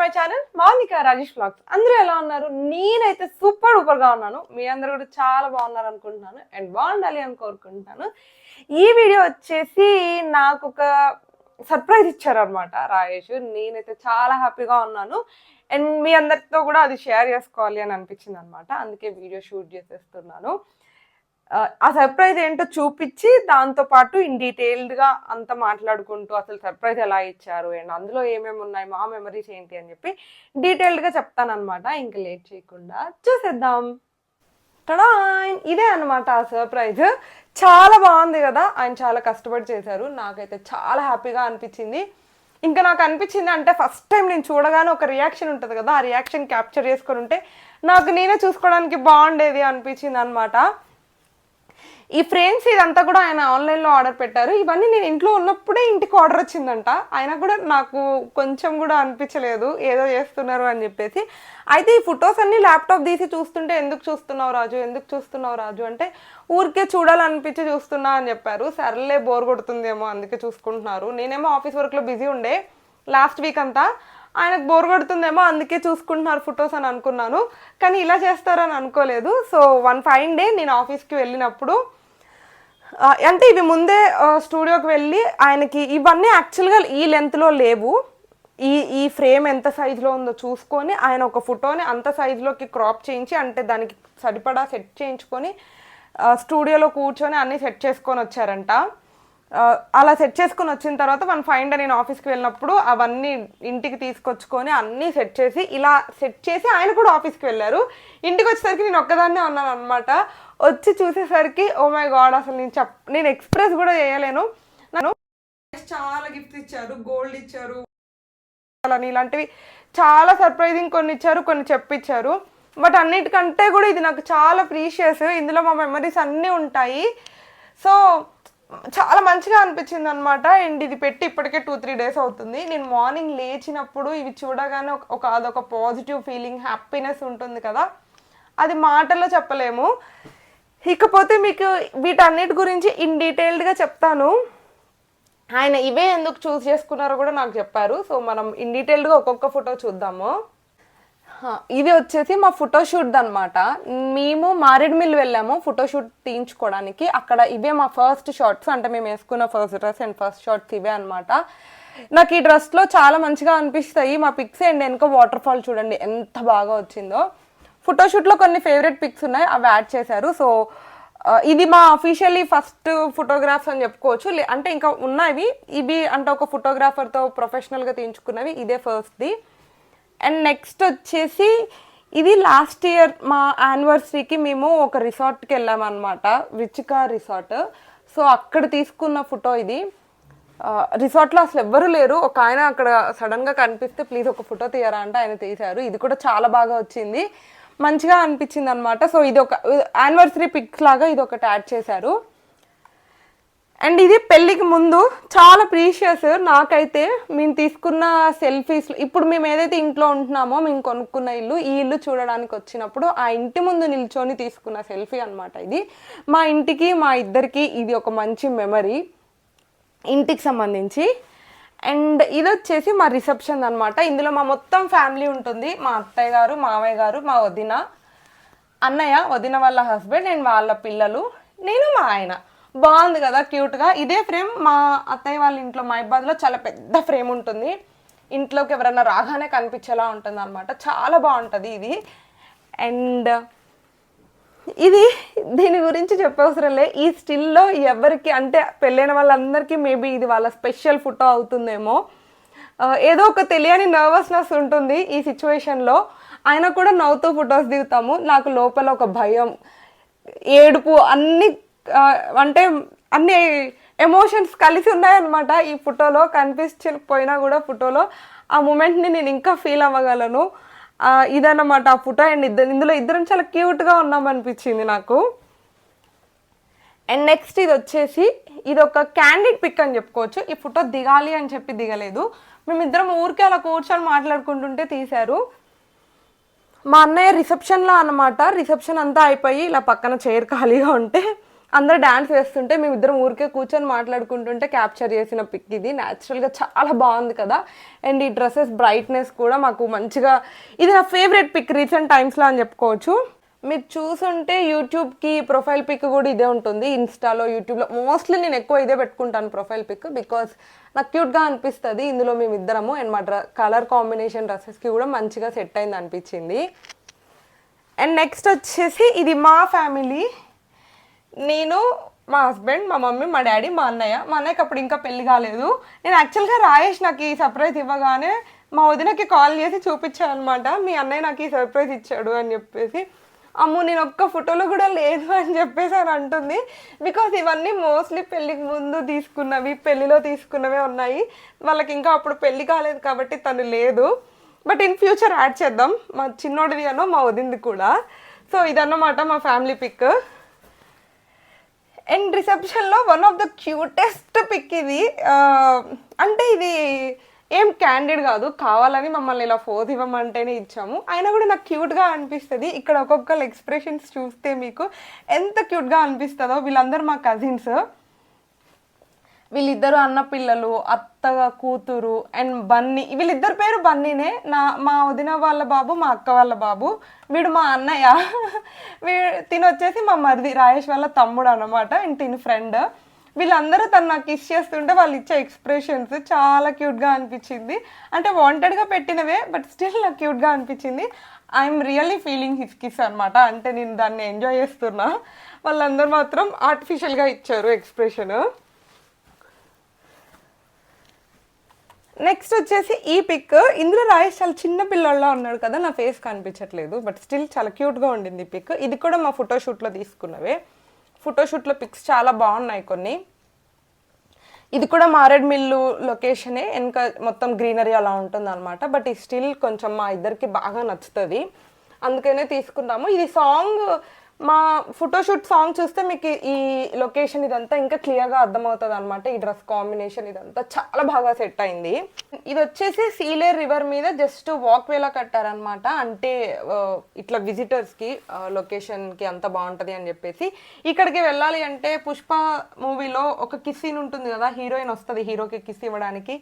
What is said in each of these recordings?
My channel Mounika Rajesh vlogs. అందరూ ఎలా ఉన్నారు? నేనైతే సూపర్ గా ఉన్నాను. మీ అందరూ కూడా చాలా బాగున్నారు అనుకుంటున్నాను అండ్ బాగుండాలి అని కోరుకుంటున్నాను. ఈ వీడియో వచ్చేసి నాకు ఒక సర్ప్రైజ్ ఇచ్చారు అనమాట రాజేష్. నేనైతే చాలా హ్యాపీగా ఉన్నాను అండ్ మీ అందరితో కూడా అది షేర్ చేసుకోవాలి అని అనిపించింది అనమాట. అందుకే వీడియో షూట్ చేసేస్తున్నాను. ఆ సర్ప్రైజ్ ఏంటో చూపించి దాంతో పాటు ఇన్ డీటెయిల్డ్గా అంతా మాట్లాడుకుంటూ అసలు సర్ప్రైజ్ ఎలా ఇచ్చారు అండ్ అందులో ఏమేమి ఉన్నాయి, మా మెమరీస్ ఏంటి అని చెప్పి డీటెయిల్డ్గా చెప్తానమాట. ఇంకా లేట్ చేయకుండా చూసేద్దాం. ఇదే అనమాట ఆ సర్ప్రైజ్. చాలా బాగుంది కదా, ఆయన చాలా కష్టపడి చేశారు. నాకైతే చాలా హ్యాపీగా అనిపించింది. ఇంకా నాకు అనిపించింది అంటే ఫస్ట్ టైం నేను చూడగానే ఒక రియాక్షన్ ఉంటుంది కదా, ఆ రియాక్షన్ క్యాప్చర్ చేసుకొని ఉంటే నాకు నేనే చూసుకోవడానికి బాగుండేది అనిపించింది అనమాట. ఈ ఫ్రేమ్స్ ఇదంతా కూడా ఆయన ఆన్లైన్లో ఆర్డర్ పెట్టారు. ఇవన్నీ నేను ఇంట్లో ఉన్నప్పుడే ఇంటికి ఆర్డర్ వచ్చిందంట. ఆయన కూడా నాకు కొంచెం కూడా అనిపించలేదు ఏదో చేస్తున్నారు అని చెప్పేసి. అయితే ఈ ఫొటోస్ అన్ని ల్యాప్టాప్ తీసి చూస్తుంటే ఎందుకు చూస్తున్నావు రాజు అంటే ఊరికే చూడాలనిపించి చూస్తున్నా అని చెప్పారు. సర్లే బోర్ కొడుతుందేమో అందుకే చూసుకుంటున్నారు. నేనేమో ఆఫీస్ వర్క్లో బిజీ ఉండే లాస్ట్ వీక్ అంతా. ఆయనకు బోర్ కొడుతుందేమో అందుకే చూసుకుంటున్నారు ఫొటోస్ అని అనుకున్నాను, కానీ ఇలా చేస్తారని అనుకోలేదు. సో వన్ ఫైన్ డే నేను ఆఫీస్కి వెళ్ళినప్పుడు అంటే ఇవి ముందే స్టూడియోకి వెళ్ళి ఆయనకి ఇవన్నీ యాక్చువల్గా ఈ లెంత్లో లేవు, ఈ ఫ్రేమ్ ఎంత సైజులో ఉందో చూసుకొని ఆయన ఒక ఫోటోని అంత సైజులోకి క్రాప్ చేయించి అంటే దానికి సరిపడా సెట్ చేయించుకొని స్టూడియోలో కూర్చొని అన్నీ సెట్ చేసుకొని వచ్చారంట. అలా సెట్ చేసుకొని వచ్చిన తర్వాత వన్ ఫైన్ డే నేను ఆఫీస్కి వెళ్ళినప్పుడు అవన్నీ ఇంటికి తీసుకొచ్చుకొని అన్నీ సెట్ చేసి ఇలా సెట్ చేసి ఆయన కూడా ఆఫీస్కి వెళ్ళారు. ఇంటికి వచ్చేసరికి నేను ఒక్కదాన్నే ఉన్నాను అనమాట. వచ్చి చూసేసరికి ఓ మై గాడ్, అసలు నేను ఎక్స్ప్రెస్ కూడా చేయలేను. నన్ను చాలా గిఫ్ట్స్ ఇచ్చారు, గోల్డ్ ఇచ్చారు, ఇలాంటివి చాలా సర్ప్రైజింగ్ కొన్ని ఇచ్చారు, కొన్ని చెప్పించారు. బట్ అన్నిటికంటే కూడా ఇది నాకు చాలా ప్రీషియస్. ఇందులో మా మెమరీస్ అన్నీ ఉంటాయి. సో చాలా మంచిగా అనిపించింది అనమాట. అండ్ ఇది పెట్టి ఇప్పటికే 2-3 డేస్ అవుతుంది. నేను మార్నింగ్ లేచినప్పుడు ఇవి చూడగానే అదొక పాజిటివ్ ఫీలింగ్, హ్యాపీనెస్ ఉంటుంది కదా, అది మాటల్లో చెప్పలేము. ఇకపోతే మీకు వీటన్నిటి గురించి ఇన్ డీటెయిల్డ్గా చెప్తాను. ఆయన ఇవే ఎందుకు చూస్ చేసుకున్నారో కూడా నాకు చెప్పారు. సో మనం ఇన్ డీటెయిల్డ్గా ఒక్కొక్క ఫోటో చూద్దాము. ఇది వచ్చేసి మా ఫోటోషూట్ అనమాట. మేము మారేడుమిల్లి వెళ్ళాము ఫోటోషూట్ తీయించుకోవడానికి. అక్కడ ఇవే మా ఫస్ట్ షార్ట్స్, అంటే మేము వేసుకున్న first dress and first shorts ఇవే అనమాట. నాకు ఈ డ్రెస్లో చాలా మంచిగా అనిపిస్తాయి మా పిక్స్. అండ్ వెనుక వాటర్ ఫాల్ చూడండి ఎంత బాగా వచ్చిందో. ఫోటోషూట్లో కొన్ని ఫేవరెట్ పిక్స్ ఉన్నాయి, అవి యాడ్ చేశారు. సో ఇది మా అఫీషియల్లీ ఫస్ట్ ఫోటోగ్రాఫ్స్ అని చెప్పుకోవచ్చు. అంటే ఇంకా ఉన్నవి ఇవి అంటే ఒక ఫోటోగ్రాఫర్తో ప్రొఫెషనల్గా తీయించుకున్నవి, ఇదే ఫస్ట్ది. అండ్ నెక్స్ట్ వచ్చేసి ఇది లాస్ట్ ఇయర్ మా యానివర్సరీకి మేము ఒక రిసార్ట్కి వెళ్ళామన్నమాట, రిచికా రిసార్ట్. సో అక్కడ తీసుకున్న ఫోటో ఇది. రిసార్ట్లో అసలు ఎవ్వరూ లేరు, ఒక ఆయన అక్కడ సడన్గా కనిపిస్తే ప్లీజ్ ఒక ఫోటో తీయరా అంటే ఆయన తీశారు. ఇది కూడా చాలా బాగా వచ్చింది, మంచిగా అనిపించింది అనమాట. సో ఇది ఒక యానివర్సరీ పిక్స్ లాగా ఇది ఒకటి యాడ్ చేశారు. అండ్ ఇది పెళ్ళికి ముందు చాలా ప్రీషియస్ నాకైతే. మేము తీసుకున్న సెల్ఫీస్, ఇప్పుడు మేము ఏదైతే ఇంట్లో ఉంటున్నామో మేము కొనుక్కున్న ఇల్లు, ఈ ఇల్లు చూడడానికి వచ్చినప్పుడు ఆ ఇంటి ముందు నిల్చొని తీసుకున్న సెల్ఫీ అనమాట ఇది. మా ఇంటికి మా ఇద్దరికి ఇది ఒక మంచి మెమరీ ఇంటికి సంబంధించి. అండ్ ఇది వచ్చేసి మా రిసెప్షన్ అనమాట. ఇందులో మా మొత్తం ఫ్యామిలీ ఉంటుంది. మా అత్తయ్య గారు, మావయ్య గారు, మా వదిన, అన్నయ్య, వదిన వాళ్ళ హస్బెండ్ అండ్ వాళ్ళ పిల్లలు, నేను, మా ఆయన. బాగుంది కదా క్యూట్గా. ఇదే ఫ్రేమ్ మా అత్తయ్య వాళ్ళ ఇంట్లో మైబాద్లో చాలా పెద్ద ఫ్రేమ్ ఉంటుంది, ఇంట్లోకి ఎవరైనా రాగానే కనిపించేలా ఉంటుంది అనమాట. చాలా బాగుంటుంది ఇది. అండ్ ఇది దీని గురించి చెప్పవసరం లే, ఈ స్టిల్లో ఎవరికి అంటే పెళ్ళైన వాళ్ళందరికీ మేబీ ఇది వాళ్ళ స్పెషల్ ఫోటో అవుతుందేమో. ఏదో ఒక తెలియని నర్వస్నెస్ ఉంటుంది ఈ సిచ్యువేషన్లో. ఆయన కూడా నవ్వుతూ ఫొటోస్ దిగుతాము. నాకు లోపల ఒక భయం, ఏడుపు, అన్ని అంటే అన్ని ఎమోషన్స్ కలిసి ఉన్నాయన్నమాట ఈ ఫోటోలో. కనిపించకపోయినా కూడా ఫోటోలో ఆ మూమెంట్ని నేను ఇంకా ఫీల్ అవ్వగలను. ఇదన్నమాట ఆ ఫోటో. అండ్ ఇందులో ఇద్దరం చాలా క్యూట్గా ఉన్నామనిపించింది నాకు. అండ్ నెక్స్ట్ ఇది వచ్చేసి ఇది ఒక క్యాండిడ్ పిక్ అని చెప్పుకోవచ్చు. ఈ ఫోటో దిగాలి అని చెప్పి దిగలేదు, మేమిద్దరం ఊరికే అలా కూర్చొని మాట్లాడుకుంటుంటే తీశారు. మా అన్నయ్య రిసెప్షన్లో అనమాట. రిసెప్షన్ అంతా అయిపోయి ఇలా పక్కన చైర్ ఖాళీగా ఉంటే అందరు డాన్స్ వేస్తుంటే మేమిద్దరం ఊరికే కూర్చొని మాట్లాడుకుంటుంటే క్యాప్చర్ చేసిన పిక్ ఇది. న్యాచురల్గా చాలా బాగుంది కదా. అండ్ ఈ డ్రెస్సెస్ బ్రైట్నెస్ కూడా మాకు మంచిగా, ఇది నా ఫేవరెట్ పిక్ రీసెంట్ టైమ్స్లో అని చెప్పుకోవచ్చు. మీరు చూసుంటే యూట్యూబ్కి ప్రొఫైల్ పిక్ కూడా ఇదే ఉంటుంది. ఇన్స్టాలో, యూట్యూబ్లో మోస్ట్లీ నేను ఎక్కువ ఇదే పెట్టుకుంటాను ప్రొఫైల్ పిక్, బికాస్ నాకు క్యూట్గా అనిపిస్తుంది. ఇందులో మేమిద్దరము అండ్ మా కలర్ కాంబినేషన్ డ్రెస్సెస్కి కూడా మంచిగా సెట్ అయింది అనిపించింది. అండ్ నెక్స్ట్ వచ్చేసి ఇది మా ఫ్యామిలీ, నేను, మా హస్బెండ్, మా మమ్మీ, మా డాడీ, మా అన్నయ్య. మా అన్నయ్యకి అప్పుడు ఇంకా పెళ్లి కాలేదు. నేను యాక్చువల్గా రాయేష్ నాకు ఈ సర్ప్రైజ్ ఇవ్వగానే మా వదినకి కాల్ చేసి చూపించాను అనమాట, మీ అన్నయ్య నాకు ఈ సర్ప్రైజ్ ఇచ్చాడు అని చెప్పేసి. అమ్మో నేను ఒక్క ఫోటోలో కూడా లేదు అని చెప్పేసి అని అంటుంది. బికాస్ ఇవన్నీ మోస్ట్లీ పెళ్ళికి ముందు తీసుకున్నవి, పెళ్ళిలో తీసుకున్నవే ఉన్నాయి. వాళ్ళకి ఇంకా అప్పుడు పెళ్ళి కాలేదు కాబట్టి తను లేదు. బట్ ఇన్ ఫ్యూచర్ యాడ్ చేద్దాం, మా చిన్నోడిది అనో మా వదింది కూడా. సో ఇదన్నమాట మా ఫ్యామిలీ పిక్. అండ్ రిసెప్షన్లో one of the cutest pic ఇది. అంటే ఇది ఏం క్యాండిడ్ కాదు, కావాలని మమ్మల్ని ఇలా ఫోజ్ ఇవ్వమంటేనే ఇచ్చాము. అయినా కూడా నాకు క్యూట్గా అనిపిస్తుంది. ఇక్కడ ఒక్కొక్కరు ఎక్స్ప్రెషన్స్ చూస్తే మీకు ఎంత క్యూట్గా అనిపిస్తుందో. వీళ్ళందరూ మా కజిన్స్, వీళ్ళిద్దరు అన్న పిల్లలు, అత్తగా కూతురు అండ్ బన్నీ. వీళ్ళిద్దరు పేరు బన్నీనే. మా వదిన వాళ్ళ బాబు, మా అక్క వాళ్ళ బాబు. వీడు మా అన్నయ్య. తిను వచ్చేసి మా మరిది, రాయేష్ వాళ్ళ తమ్ముడు అనమాట. అండ్ తిని ఫ్రెండ్. వీళ్ళందరూ తను నాకు కిస్ చేస్తుంటే వాళ్ళు ఇచ్చే ఎక్స్ప్రెషన్స్ చాలా క్యూట్గా అనిపించింది. అంటే వాంటెడ్గా పెట్టినవే, బట్ స్టిల్ నాకు క్యూట్గా అనిపించింది. I'm really feeling his kiss అనమాట. అంటే నేను దాన్ని ఎంజాయ్ చేస్తున్నా. వాళ్ళందరూ మాత్రం ఆర్టిఫిషియల్గా ఇచ్చారు ఎక్స్ప్రెషన్. నెక్స్ట్ వచ్చేసి ఈ పిక్. ఇందులో రాయేష్ చాలా చిన్న పిల్లల్లో ఉన్నాడు కదా, నా ఫేస్ కనిపించట్లేదు, బట్ స్టిల్ చాలా క్యూట్గా ఉండింది ఈ పిక్. ఇది కూడా మా ఫోటోషూట్లో తీసుకున్నవే. ఫోటోషూట్లో పిక్స్ చాలా బాగున్నాయి కొన్ని. ఇది కూడా మారేడుమిల్లు లొకేషనే, వెనక మొత్తం గ్రీనరీ అలా ఉంటుంది అనమాట. బట్ ఈ స్టిల్ కొంచెం మా ఇద్దరికి బాగా నచ్చుతుంది, అందుకనే తీసుకున్నాము. ఇది సాంగ్, మా ఫోటోషూట్ సాంగ్ చూస్తే మీకు ఈ లొకేషన్ ఇదంతా ఇంకా క్లియర్గా అర్థమవుతుంది అనమాట. ఈ డ్రెస్ కాంబినేషన్ ఇదంతా చాలా బాగా సెట్ అయింది. ఇది వచ్చేసి సీలేర్ రివర్ మీద జస్ట్ వాక్ వేలా కట్టారనమాట. అంటే ఇట్లా విజిటర్స్కి లొకేషన్కి అంత బాగుంటుంది అని చెప్పేసి. ఇక్కడికి వెళ్ళాలి అంటే పుష్ప మూవీలో ఒక కిస్ సీన్ ఉంటుంది కదా, హీరోయిన్ వస్తుంది హీరోకి కిస్ ఇవ్వడానికి.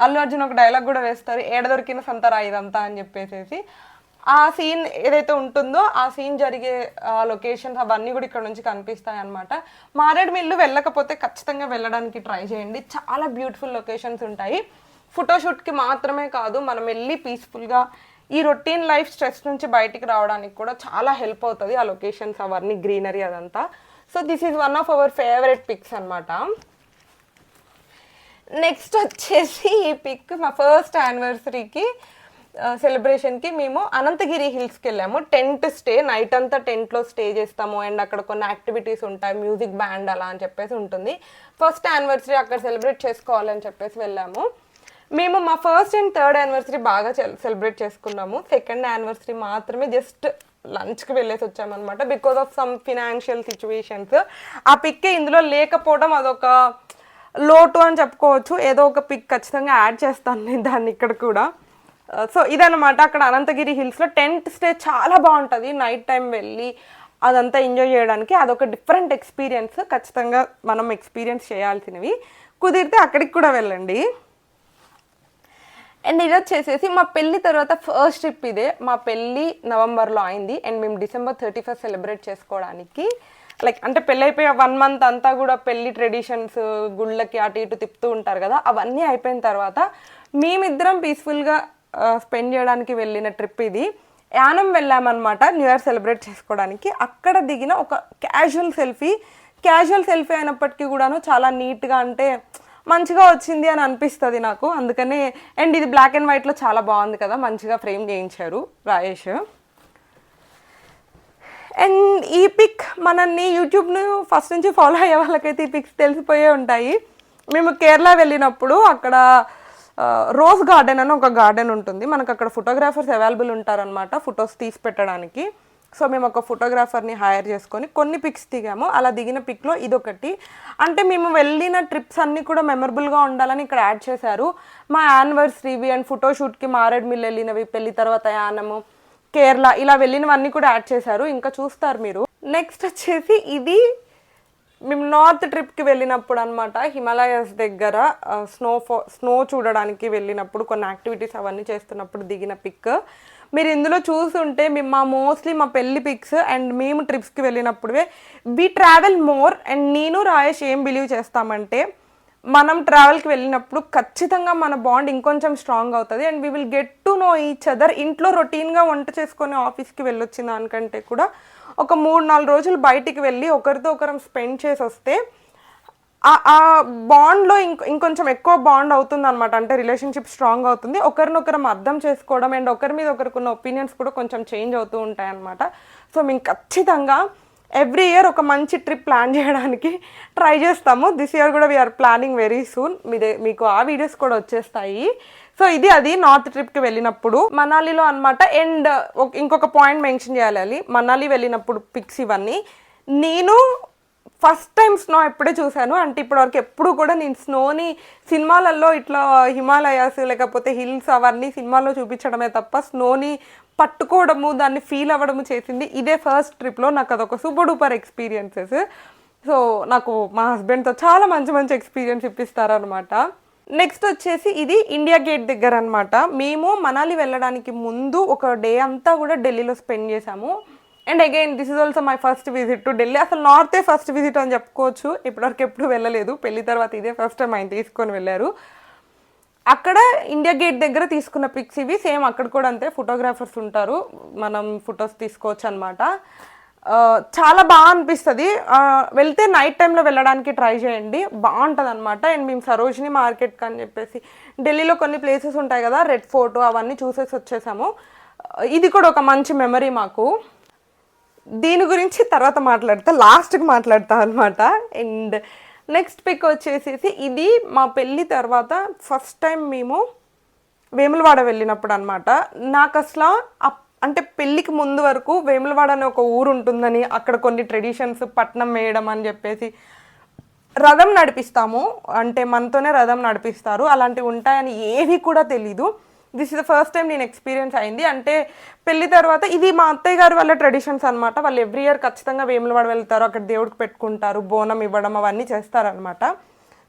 అల్లు అర్జున్ ఒక డైలాగ్ కూడా వేస్తారు, ఏడ దొరికిన సంతరా ఇదంతా అని చెప్పేసి. ఆ సీన్ ఏదైతే ఉంటుందో ఆ సీన్ జరిగే లొకేషన్స్ అవన్నీ కూడా ఇక్కడ నుంచి కనిపిస్తాయి అనమాట. మారేడుమిల్లు వెళ్ళకపోతే ఖచ్చితంగా వెళ్ళడానికి ట్రై చేయండి, చాలా బ్యూటిఫుల్ లొకేషన్స్ ఉంటాయి. ఫోటోషూట్కి మాత్రమే కాదు, మనం వెళ్ళి పీస్ఫుల్గా ఈ రొటీన్ లైఫ్ స్ట్రెస్ నుంచి బయటికి రావడానికి కూడా చాలా హెల్ప్ అవుతుంది ఆ లొకేషన్స్ అవన్నీ, గ్రీనరీ అదంతా. So this is one of our favourite pics అనమాట. నెక్స్ట్ వచ్చేసి ఈ పిక్ మా ఫస్ట్ యానివర్సరీకి సెలబ్రేషన్కి మేము అనంతగిరి హిల్స్కి వెళ్ళాము. టెంట్ స్టే, నైట్ అంతా టెంట్లో స్టే చేస్తాము. అండ్ అక్కడ కొన్ని యాక్టివిటీస్ ఉంటాయి, మ్యూజిక్ బ్యాండ్ అలా అని చెప్పేసి ఉంటుంది. ఫస్ట్ యానివర్సరీ అక్కడ సెలబ్రేట్ చేసుకోవాలని చెప్పేసి వెళ్ళాము. మేము మా ఫస్ట్ అండ్ థర్డ్ యానివర్సరీ బాగా సెలబ్రేట్ చేసుకున్నాము. సెకండ్ యానివర్సరీ మాత్రమే జస్ట్ లంచ్కి వెళ్ళేసి వచ్చామన్నమాట, because of some financial situations. ఆ పిక్ ఇందులో లేకపోవడం అదొక లోటు అని చెప్పుకోవచ్చు. ఏదో ఒక పిక్ ఖచ్చితంగా యాడ్ చేస్తాను నేను దాన్ని ఇక్కడ కూడా. సో ఇదన్నమాట అక్కడ అనంతగిరి హిల్స్లో టెంట్ స్టే చాలా బాగుంటుంది. నైట్ టైం వెళ్ళి అదంతా ఎంజాయ్ చేయడానికి అదొక డిఫరెంట్ ఎక్స్పీరియన్స్, ఖచ్చితంగా మనం ఎక్స్పీరియన్స్ చేయాల్సినవి. కుదిరితే అక్కడికి కూడా వెళ్ళండి. అండ్ ఇది వచ్చేసేసి మా పెళ్ళి తర్వాత ఫస్ట్ ట్రిప్ ఇదే. మా పెళ్ళి నవంబర్లో అయింది అండ్ మేము December 31st సెలబ్రేట్ చేసుకోవడానికి, లైక్ అంటే పెళ్ళి అయిపోయి 1 month అంతా కూడా పెళ్ళి ట్రెడిషన్స్, గుళ్ళకి అటు ఇటు తిప్పుతూ ఉంటారు కదా, అవన్నీ అయిపోయిన తర్వాత మేమిద్దరం పీస్ఫుల్గా స్పెండ్ చేయడానికి వెళ్ళిన ట్రిప్ ఇది. యానం వెళ్ళామన్నమాట న్యూ ఇయర్ సెలబ్రేట్ చేసుకోవడానికి. అక్కడ దిగిన ఒక క్యాజువల్ సెల్ఫీ అయినప్పటికీ కూడాను చాలా నీట్గా, అంటే మంచిగా వచ్చింది అని అనిపిస్తుంది నాకు, అందుకనే. అండ్ ఇది బ్లాక్ అండ్ వైట్లో చాలా బాగుంది కదా, మంచిగా ఫ్రేమ్ చేయించారు రాయేష్. అండ్ ఈ పిక్ మనల్ని యూట్యూబ్ను ఫస్ట్ నుంచి ఫాలో అయ్యే వాళ్ళకైతే ఈ పిక్స్ తెలిసిపోయే ఉంటాయి. మేము కేరళ వెళ్ళినప్పుడు అక్కడ రోజ్ గార్డెన్ అని ఒక గార్డెన్ ఉంటుంది. మనకు అక్కడ ఫోటోగ్రాఫర్స్ అవైలబుల్ ఉంటారనమాట ఫొటోస్ తీసి పెట్టడానికి. సో మేము ఒక ఫోటోగ్రాఫర్ని హైర్ చేసుకొని కొన్ని పిక్స్ దిగాము. అలా దిగిన పిక్లో ఇదొకటి. అంటే మేము వెళ్ళిన ట్రిప్స్ అన్నీ కూడా మెమరబుల్గా ఉండాలని ఇక్కడ యాడ్ చేశారు. మా యానివర్సరీవి అండ్ ఫోటోషూట్కి మారేడుమిల్లి వెళ్ళినవి, పెళ్ళి తర్వాత యానము, కేరళ ఇలా వెళ్ళినవన్నీ కూడా యాడ్ చేశారు, ఇంకా చూస్తారు మీరు. నెక్స్ట్ వచ్చేసి ఇది నార్త్ ట్రిప్కి వెళ్ళినప్పుడు అనమాట, హిమాలయాస్ దగ్గర స్నో చూడడానికి వెళ్ళినప్పుడు కొన్ని యాక్టివిటీస్ అవన్నీ చేస్తున్నప్పుడు దిగిన పిక్. మీరు ఇందులో చూస్తుంటే మోస్ట్లీ మా పెళ్లి పిక్స్ అండ్ మేము ట్రిప్స్కి వెళ్ళినప్పుడే వి ట్రావెల్ మోర్. అండ్ నేను రాయేష్ ఏం బిలీవ్ చేస్తామంటే, మనం ట్రావెల్కి వెళ్ళినప్పుడు ఖచ్చితంగా మన బాండ్ ఇంకొంచెం స్ట్రాంగ్ అవుతుంది and we will get to know each other. ఇంట్లో రొటీన్గా వంట చేసుకొని ఆఫీస్కి వెళ్ళొచ్చిన దానికంటే కూడా ఒక 3-4 రోజులు బయటికి వెళ్ళి ఒకరితో ఒకరం స్పెండ్ చేసి వస్తే ఆ బాండ్లో ఇంకొంచెం ఎక్కువ బాండ్ అవుతుంది అనమాట. అంటే రిలేషన్షిప్ స్ట్రాంగ్ అవుతుంది, ఒకరినొకరం అర్థం చేసుకోవడం అండ్ ఒకరి మీద ఒకరికి ఒపీనియన్స్ కూడా కొంచెం చేంజ్ అవుతూ ఉంటాయి అనమాట. సో మేము ఖచ్చితంగా ఎవ్రీ ఇయర్ ఒక మంచి ట్రిప్ ప్లాన్ చేయడానికి ట్రై చేస్తాము. దిస్ ఇయర్ కూడా వీఆర్ ప్లానింగ్ వెరీ సూన్. మీకు ఆ వీడియోస్ కూడా వచ్చేస్తాయి. సో అది నార్త్ ట్రిప్కి వెళ్ళినప్పుడు మనాలిలో అనమాట. అండ్ ఇంకొక పాయింట్ మెన్షన్ చేయాలి, మనాలి వెళ్ళినప్పుడు పిక్స్ ఇవన్నీ. నేను ఫస్ట్ టైం స్నో ఎప్పుడే చూశాను. అంటే ఇప్పటివరకు ఎప్పుడు కూడా నేను స్నోని సినిమాలలో ఇట్లా హిమాలయాస్ లేకపోతే హిల్స్ అవన్నీ సినిమాల్లో చూపించడమే తప్ప స్నోని పట్టుకోవడము దాన్ని ఫీల్ అవ్వడము చేసింది ఇదే ఫస్ట్ ట్రిప్లో. నాకు అదొక సూపర్ డూపర్ ఎక్స్పీరియన్సెస్. సో నాకు మా హస్బెండ్తో చాలా మంచి మంచి ఎక్స్పీరియన్స్ ఇప్పిస్తారనమాట. నెక్స్ట్ వచ్చేసి ఇది ఇండియా గేట్ దగ్గర అనమాట. మేము మనాలి వెళ్ళడానికి ముందు ఒక డే అంతా కూడా ఢిల్లీలో స్పెండ్ చేసాము. And again this is also my first visit to Delhi. అసలు నార్తే ఫస్ట్ విజిట్ అని చెప్పుకోవచ్చు. ఇప్పటివరకు ఎప్పుడు వెళ్ళలేదు, పెళ్లి తర్వాత ఇదే ఫస్ట్ టైం ఆయన తీసుకొని వెళ్ళారు. అక్కడ ఇండియా గేట్ దగ్గర తీసుకున్న పిక్స్ ఇవి. సేమ్ అక్కడ కూడా అంతే, ఫోటోగ్రాఫర్స్ ఉంటారు, మనం ఫొటోస్ తీసుకోవచ్చు అనమాట. చాలా బాగా అనిపిస్తుంది. వెళ్తే నైట్ టైంలో వెళ్ళడానికి ట్రై చేయండి, బాగుంటుంది అనమాట. అండ్ మేము సరోజిని మార్కెట్కి అని చెప్పేసి ఢిల్లీలో కొన్ని ప్లేసెస్ ఉంటాయి కదా, రెడ్ ఫోర్ట్ అవన్నీ చూసేసి వచ్చేసాము. ఇది కూడా ఒక మంచి మెమరీ మాకు. దీని గురించి తర్వాత లాస్ట్కి మాట్లాడతా అనమాట. అండ్ నెక్స్ట్ పిక్ వచ్చేసేసి ఇది మా పెళ్ళి తర్వాత ఫస్ట్ టైం మేము వేములవాడ వెళ్ళినప్పుడు అనమాట. నాకు అసలు అంటే పెళ్ళికి ముందు వరకు వేములవాడ అనే ఒక ఊరు ఉంటుందని, అక్కడ కొన్ని ట్రెడిషన్స్, పట్నం వేయడం అని చెప్పేసి రథం నడిపిస్తాము, అంటే మనతోనే రథం నడిపిస్తారు, అలాంటివి ఉంటాయని ఏవి కూడా తెలీదు. This is the first time నేను ఎక్స్పీరియన్స్ అయింది. అంటే పెళ్లి తర్వాత ఇది మా అత్తయ్య గారి వాళ్ళ ట్రెడిషన్స్ అనమాట. వాళ్ళు ఎవ్రీ ఇయర్ ఖచ్చితంగా వేములవాడ వెళ్తారు, అక్కడ దేవుడికి పెట్టుకుంటారు, బోనం ఇవ్వడం అవన్నీ చేస్తారనమాట.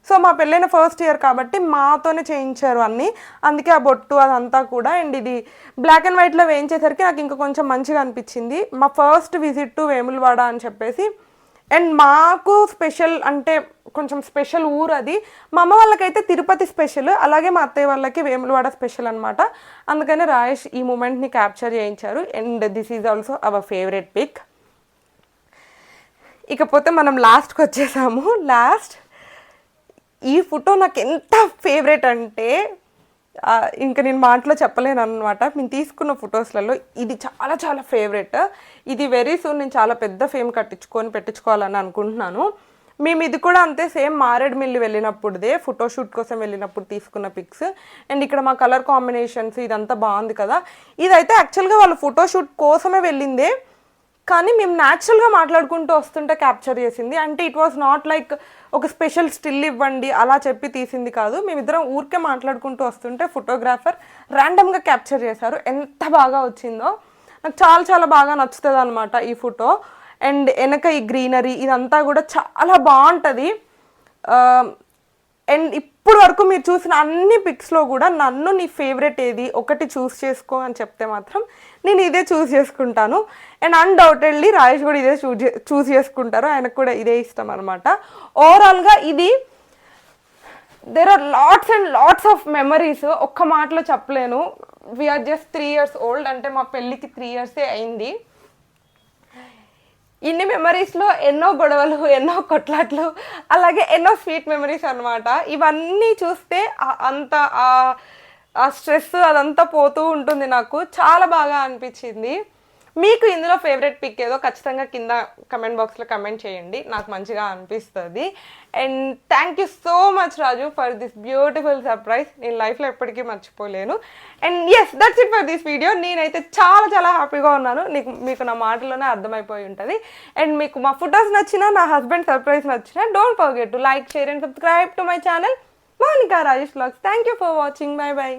సో మా పెళ్ళైన ఫస్ట్ ఇయర్ కాబట్టి మాతోనే చేయించారు అన్నీ, అందుకే ఆ బొట్టు అదంతా కూడా. అండ్ ఇది బ్లాక్ అండ్ వైట్లో వేయించేసరికి నాకు ఇంకా కొంచెం మంచిగా అనిపించింది. మా ఫస్ట్ విజిట్ టు వేములవాడ అని చెప్పేసి. అండ్ మాకు స్పెషల్ అంటే కొంచెం స్పెషల్ ఊరు అది. మా అమ్మ వాళ్ళకైతే తిరుపతి స్పెషల్, అలాగే మా అత్తయ్య వాళ్ళకి వేములవాడ స్పెషల్ అనమాట. అందుకని రాయేష్ ఈ మూమెంట్ని క్యాప్చర్ చేయించారు. And this is also our favourite pic. ఇకపోతే మనం లాస్ట్కి వచ్చేసాము. ఈ ఫోటో నాకు ఎంత ఫేవరెట్ అంటే ఇంకా నేను మాటలో చెప్పలేను అనమాట. నేను తీసుకున్న ఫొటోస్లలో ఇది చాలా చాలా ఫేవరెట్. ఇది వెరీ సూన్ నేను చాలా పెద్ద ఫేమ్ పెట్టించుకోవాలని అనుకుంటున్నాను. మేము ఇది కూడా అంతే, సేమ్ మారేడుమిల్లి వెళ్ళినప్పుడుదే, ఫోటోషూట్ కోసం వెళ్ళినప్పుడు తీసుకున్న పిక్స్. అండ్ ఇక్కడ మా కలర్ కాంబినేషన్స్ ఇదంతా బాగుంది కదా. ఇదైతే యాక్చువల్గా వాళ్ళు ఫోటోషూట్ కోసమే వెళ్ళిందే, కానీ మేము న్యాచురల్గా మాట్లాడుకుంటూ వస్తుంటే క్యాప్చర్ చేసింది. అంటే ఇట్ వాజ్ నాట్ లైక్ ఒక స్పెషల్ స్టిల్ ఇవ్వండి అలా చెప్పి తీసింది కాదు. మేమిద్దరం ఊరికే మాట్లాడుకుంటూ వస్తుంటే ఫోటోగ్రాఫర్ ర్యాండమ్గా క్యాప్చర్ చేశారు. ఎంత బాగా వచ్చిందో నాకు చాలా చాలా బాగా నచ్చుతుంది అనమాట ఈ ఫోటో. అండ్ వెనక ఈ గ్రీనరీ ఇదంతా కూడా చాలా బాగుంటుంది. అండ్ ఇప్పుడు వరకు మీరు చూసిన అన్ని పిక్స్లో కూడా నన్ను నీ ఫేవరెట్ ఏది ఒకటి చూస్ చేసుకో అని చెప్తే మాత్రం నేను ఇదే చూస్ చేసుకుంటాను. అండ్ అన్డౌటెడ్లీ రాయేష్ కూడా ఇదే చూస్ చేసుకుంటారు, ఆయనకు కూడా ఇదే ఇష్టం అనమాట. ఓవరాల్గా ఇది there are lots and lots of memories. ఒక్క మాటలో చెప్పలేను. వీఆర్ జస్ట్ 3 years old, అంటే మా పెళ్ళికి 3 years అయింది. ఇన్ని మెమరీస్లో ఎన్నో గొడవలు, ఎన్నో కొట్లాట్లు, అలాగే ఎన్నో స్వీట్ మెమరీస్ అనమాట. ఇవన్నీ చూస్తే అంత ఆ స్ట్రెస్ అదంతా పోతూ ఉంటుంది. నాకు చాలా బాగా అనిపించింది. మీకు ఇందులో ఫేవరెట్ పిక్ ఏదో ఖచ్చితంగా కింద కమెంట్ బాక్స్లో కమెంట్ చేయండి, నాకు మంచిగా అనిపిస్తుంది. And thank you so much Raju for this beautiful surprise. నేను లైఫ్లో ఎప్పటికీ మర్చిపోలేను. And yes, that's it for this video. నేనైతే చాలా చాలా హ్యాపీగా ఉన్నాను. మీకు నా మాటలోనే అర్థమైపోయి ఉంటుంది. అండ్ మీకు మా ఫొటోస్ నచ్చినా, నా హస్బెండ్ సర్ప్రైజ్ నచ్చినా, don't forget to like, share and subscribe to my channel Mounika Rajesh vlogs. Thank you for watching. Bye by.